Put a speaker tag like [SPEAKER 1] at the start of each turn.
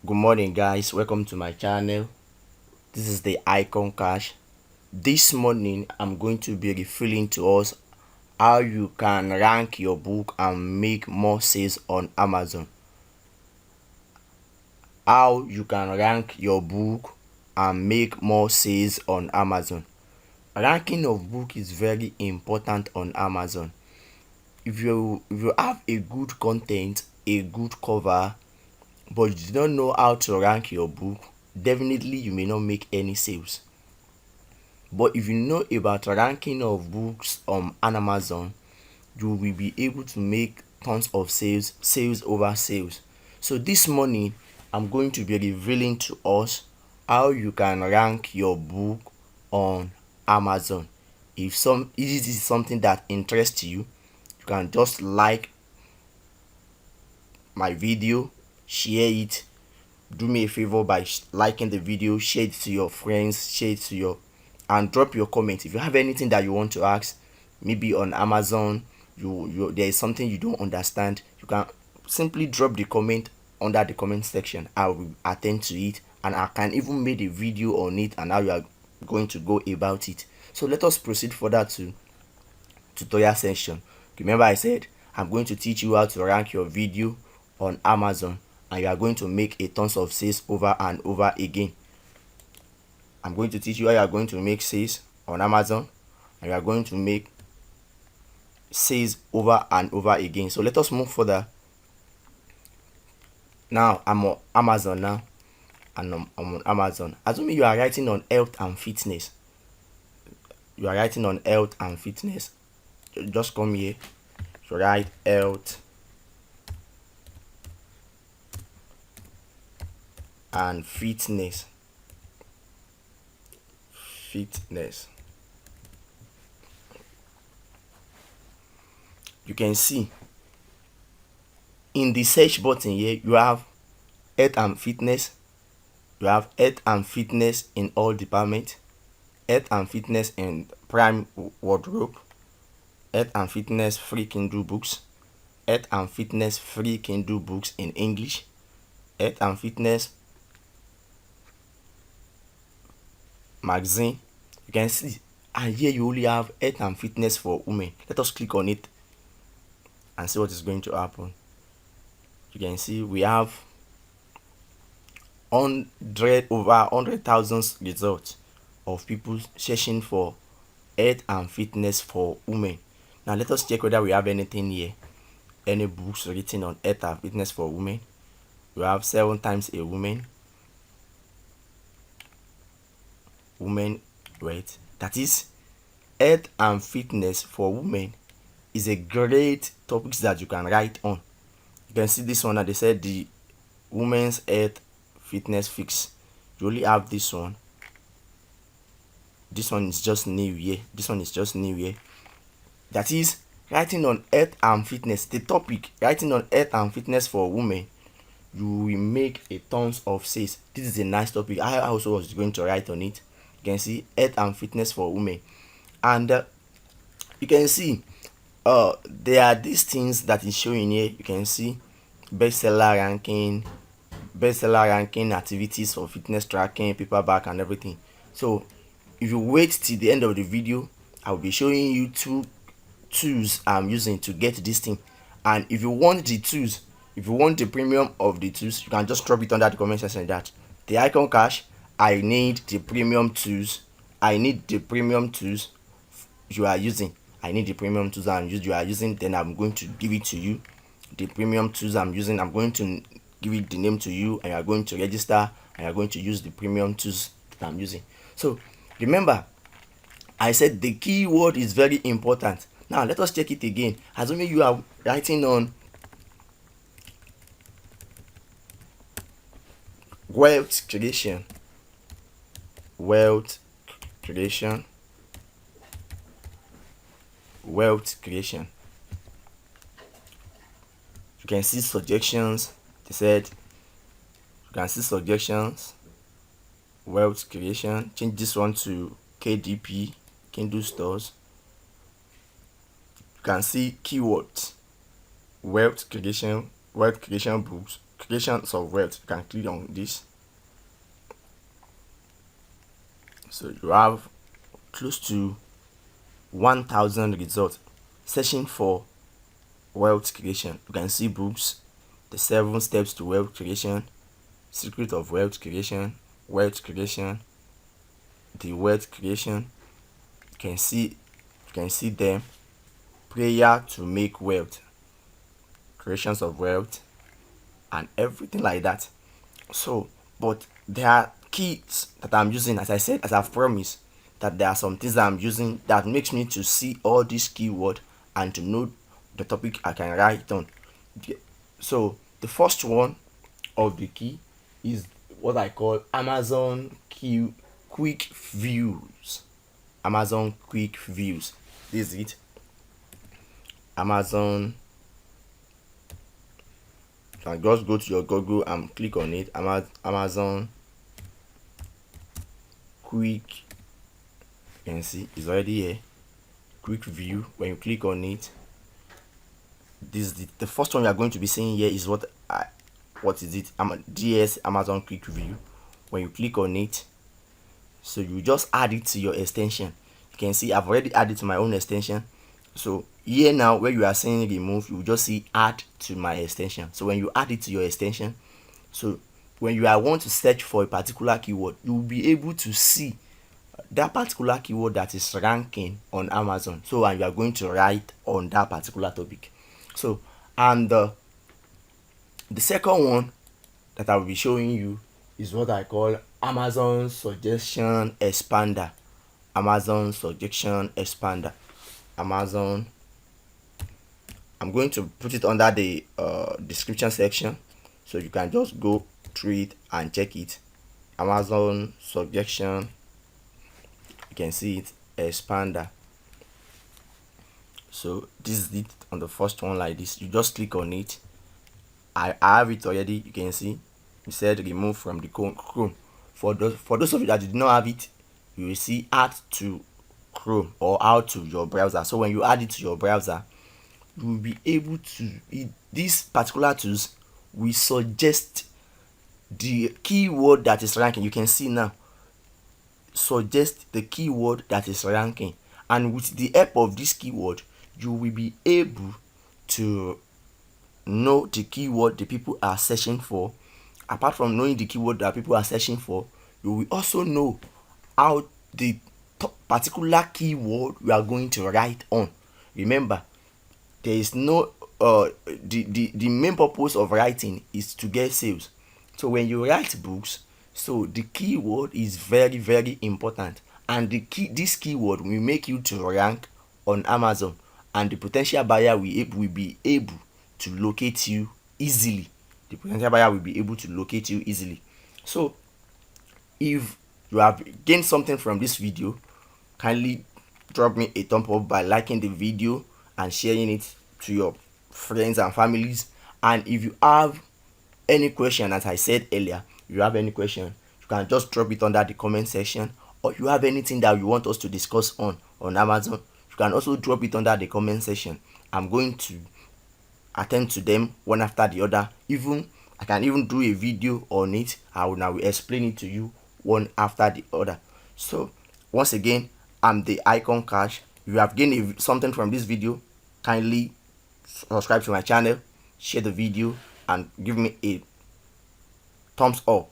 [SPEAKER 1] Good morning, guys. Welcome to my channel. This is the Icon Cash. This morning I'm going to be revealing to us how you can rank your book and make more sales on Amazon. How you can rank your book and make more sales on Amazon. Ranking of book is very important on Amazon. If you have a good content, a good cover, but you do not know how to rank your book, definitely you may not make any sales. But if you know about ranking of books on Amazon, you will be able to make tons of sales over sales. So this morning I'm going to be revealing to us how you can rank your book on Amazon. If this is something that interests you, you can just like my video, share it. Do me a favor by liking the video, share it to your friends, share it to your, and drop your comment. If you have anything that you want to ask, maybe on Amazon, there is something you don't understand, you can simply drop the comment under the comment section. I will attend to it, and I can even make a video on it and how you are going to go about it. So let us proceed further to tutorial section. Remember, I said I'm going to teach you how to rank your video on Amazon, and you are going to make a tons of sales over and over again. I'm going to teach you how you are going to make sales on Amazon, and you are going to make sales over and over again. So let us move further. Now I'm on Amazon now, and I'm on Amazon. Assuming you are writing on health and fitness. You are writing on health and fitness. Just come here. So write health and fitness. You can see in the search button here you have health and fitness. You have health and fitness in all departments, health and fitness in prime wardrobe, health and fitness free Kindle books, health and fitness free Kindle books in English, health and fitness magazine. You can see, and here you only have health and fitness for women. Let us click on it and see what is going to happen. You can see we have over 100,000 results of people searching for health and fitness for women. Now let us check whether we have anything here, any books written on health and fitness for women. We have 7 times a woman, right? That is, health and fitness for women is a great topic that you can write on. You can see this one that they said the women's health fitness fix. You only have this one. This one is just new here. That is, writing on health and fitness, the topic writing on health and fitness for women, you will make a tons of sales. This is a nice topic. I also was going to write on it. You can see health and fitness for women, and you can see there are these things that is showing here. You can see bestseller ranking activities for fitness tracking, paperback and everything. So if you wait till the end of the video, I will be showing you 2 tools I'm using to get this thing. And if you want the tools, if you want the premium of the tools, you can just drop it under the comment section. That the Icon Cash, I need the premium tools. You are using. I need the premium tools you are using. Then I'm going to give it to you. The premium tools I'm using, I'm going to give it the name to you, and you are going to register, and you are going to use the premium tools that I'm using. So remember, I said the keyword is very important. Now let us check it again. Assuming you are writing on wealth creation, you can see suggestions. They said you can see suggestions, wealth creation. Change this one to KDP, Kindle stores. You can see keywords, wealth creation books, creations of wealth. You can click on this. So you have close to 1,000 results searching for wealth creation. You can see books, the 7 steps to wealth creation, secret of wealth creation, the wealth creation. You can see them. Prayer to make wealth, creations of wealth, and everything like that. So, but there are keys that I'm using, as I said, as I've promised, that there are some things that I'm using that makes me to see all these keyword and to know the topic I can write on. So the first one of the key is what I call Amazon quick views. Amazon quick views. This is it. Amazon. You can just go to your Google and click on it. Amazon quick. You can see it's already here. Quick view. When you click on it, this is the first one you are going to be seeing here is what is it? DS Amazon quick view. When you click on it, so you just add it to your extension. You can see I've already added to my own extension. So here now, where you are seeing remove, you just see add to my extension. So when you add it to your extension, so when you are want to search for a particular keyword, you will be able to see that particular keyword that is ranking on Amazon. So and you are going to write on that particular topic. So and the second one that I will be showing you is what I call Amazon suggestion expander. Amazon suggestion expander. Amazon. I'm going to put it under the description section, so you can just go through it and check it. Amazon suggestion. You can see it, expander. So this is it on the first one like this. You just click on it. I have it already. You can see it said remove from the Chrome. For those of you that did not have it, you will see add to Chrome or add to your browser. So when you add it to your browser, you will be able to, these particular tools will suggest the keyword that is ranking. You can see now, suggest the keyword that is ranking, and with the help of this keyword, you will be able to know the keyword the people are searching for. Apart from knowing the keyword that people are searching for, you will also know how the particular keyword you are going to write on. Remember, there is no the main purpose of writing is to get sales. So when you write books, so the keyword is very, very important, and this keyword will make you to rank on Amazon, and the potential buyer will be able to locate you easily. The potential buyer will be able to locate you easily. So if you have gained something from this video, kindly drop me a thumb up by liking the video and sharing it to your friends and families. And if you have any question, as I said earlier, if you have any question, you can just drop it under the comment section, or if you have anything that you want us to discuss on Amazon, you can also drop it under the comment section. I'm going to attend to them one after the other. I can even do a video on it. I will explain it to you one after the other. So once again, I'm the Icon Cash. If you have gained something from this video, kindly subscribe to my channel, share the video, and give me a thumbs up.